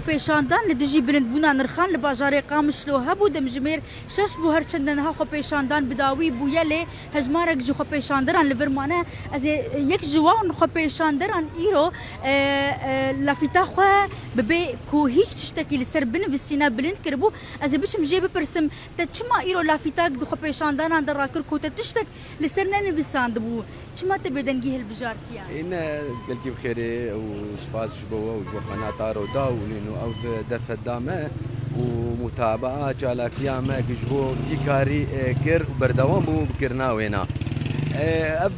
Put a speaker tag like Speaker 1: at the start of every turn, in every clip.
Speaker 1: پیشاندان لدجی بلند بونا نرخان لباجار قامش لو هبو دمجمیر شش بو هر چندن ها خو پیشاندان بداوی بویله هجمارک جو خو پیشاندران لورمانه از یک جوان خو پیشاندران ایرو لافیتا خو ببی کو هیچ تشتکی لسر بن وسینا بلند کربو از بچم جيب برسم تچما ایرو لافیتا خو پیشاندان در راکر کو تشتک لسر نن وساند بو چما تبدنگی هل بجارتیا
Speaker 2: إن بلكي بخير وسباس جبوا وجبوا قناة طارو داون إنه أو دفع دامه ومتابعة على كيامة جبوا كاري كر وبردوام بو بكرنا وينا أب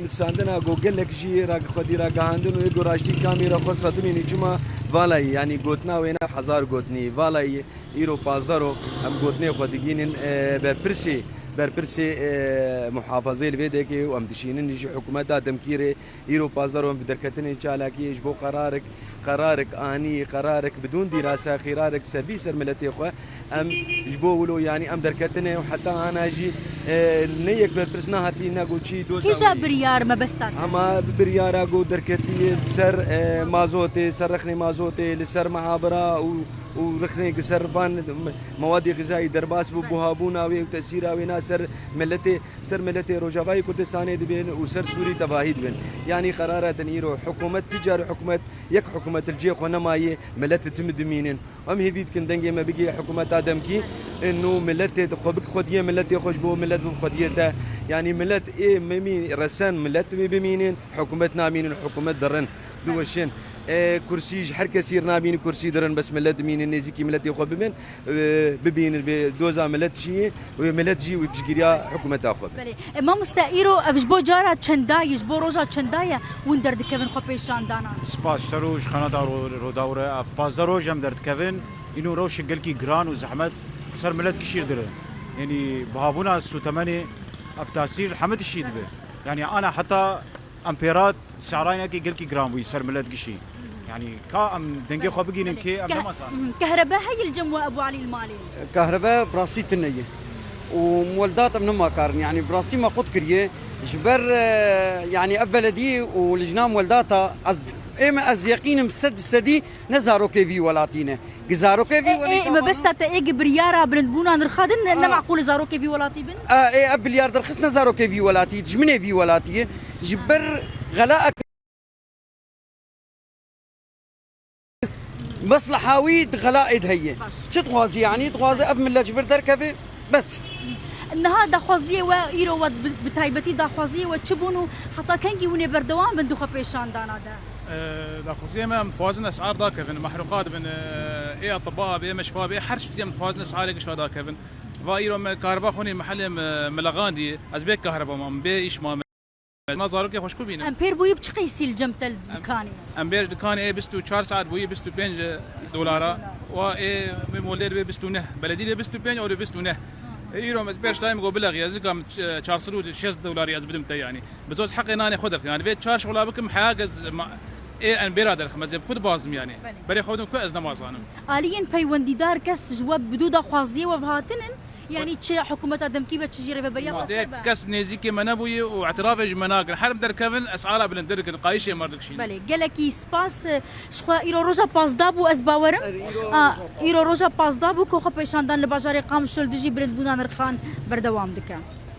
Speaker 2: ساندنا جوجل لك شيء راك خدي راك عندنا ويقول راشتي كاميرا خاص صدميني جمع فالاي يعني قوتنا وينا حزار قوتني فالاي إيرو بازدارو أم قوتني خديجين برپرسی محافظه الویدکی و امتشینن نجی حکومت دادم کیره ایرو پازدار و بدرکتنی چالاکی اجبو قرارك آني قرارك بدون دراسة قرارك سبي سر ملتي خو ام اجبو ولو يعني ام دركتني وحتى انا اجي نيك برپرسنا هاتي ناقو شي دوزا
Speaker 1: كي جا بريار ما بستان
Speaker 2: اما بريار اقو دركتي سر مازوتي سر رخني مازوتي لسر معابرة ورخني قسر فان مواد غذائي درباس بوهابونا وتأثيرا وينا سر ملتي روجافاي كردستاني دبين وسر سوري تباهيد بين يعني قرارات نيرو حكومة تجار حكومة يك حكومة الجي خنماية ملت تمد مينن ام هيفيد كندنجي ما بيجي حكومة ادم كي انه ملت خديه ملت يخش بو ملت خديته يعني ملت ايه مين رسان ملت بمينن حكومتنا مين حكومة درن دوشين كرسي حر كثير نابين كرسي درن بس ملت مين النزيكي ملت يخو بمن ببين دوزا ملت شيء وملت جي وبشجريا حكومة تاخذ
Speaker 1: ما مستائرو افجبو جارا چنداي جبو روجا چندايا وين درد كيفن خو بيشان دانا
Speaker 3: سپاس شروش خنادا رو دوره بازاروج هم درد كيفن انه روش قلكي جران وزحمت صار ملت كشير درن يعني بهابونا سو 8 افتاسير حمد الشيء دبه يعني انا حتى امبيرات شعراينا كي قلكي جرام ويصير ملت قشي يعني كا ام دنجي خو بقين كي ام
Speaker 1: كهرباء هي الجموة ابو علي المالي
Speaker 4: كهرباء براسي تنية ومولدات من ما كارن يعني براسي ما قد كريه جبر يعني بلدي ولجنام ولداتها اما از يقين مسد سدي نزارو كيفي ولاتينه جزارو كيفي
Speaker 1: ايه ما بس تا ايه بريارا بلندبونا نرخادن لا معقول زارو كيفي ولاتي بن
Speaker 4: ايه بليار درخص نزارو كيفي ولاتي جمني في ولاتي جبر غلاء مصلحاوي غلائد هي شو تغازي يعني تغازي اب من جبر دركفي بس
Speaker 1: انها دخوازيه وايرو بتايبتي دخوازيه وتشبونو حتى كانجي وني بردوام بندو خبيشان دانا دا
Speaker 5: دخوازيه ما مخوازن اسعار دا كيفن محروقات بن اي اطباء بي مشفى بي حرش دي مخوازن اسعار ايش هذا كيفن وايرو كهرباء خوني محل ملغاندي ازبيك كهرباء ما بي ايش ما زارو كيف خوشكو بينا
Speaker 1: امبير بوي بتشقيسي الجمتل دكاني
Speaker 5: امبير دكاني اي بستو 4 ساعات بوي بستو 5 دولار و اي مولد بي بستو نه بلدي بستو 5 او بستو نه ايرو متبيرش تايم جو بلغ يزكم 4 دولار يز بدمت يعني بزوز حقي اني خذك يعني بيت 4 شغله بكم حاجز ايه ان بيرادر خمزه خود بازم يعني بري خودم كو از نمازانم
Speaker 1: الين بيوندي دار كس جواب بدودا خوازيه وفهاتنن يعني تشي حكومه دمكي بتشجيره ببريا
Speaker 5: قصبه كسب نيزيكي منابوي واعتراف مناقل حرب در كفن اسعارها بلندرك قايشه مردكشي
Speaker 1: بله قالكي سباس شخوا ايرو روجا باس دابو از باورم ايرو روجا باس دابو كو خبيشاندان لباجاري قام شل دجي برد بودان رخان بردوام دكا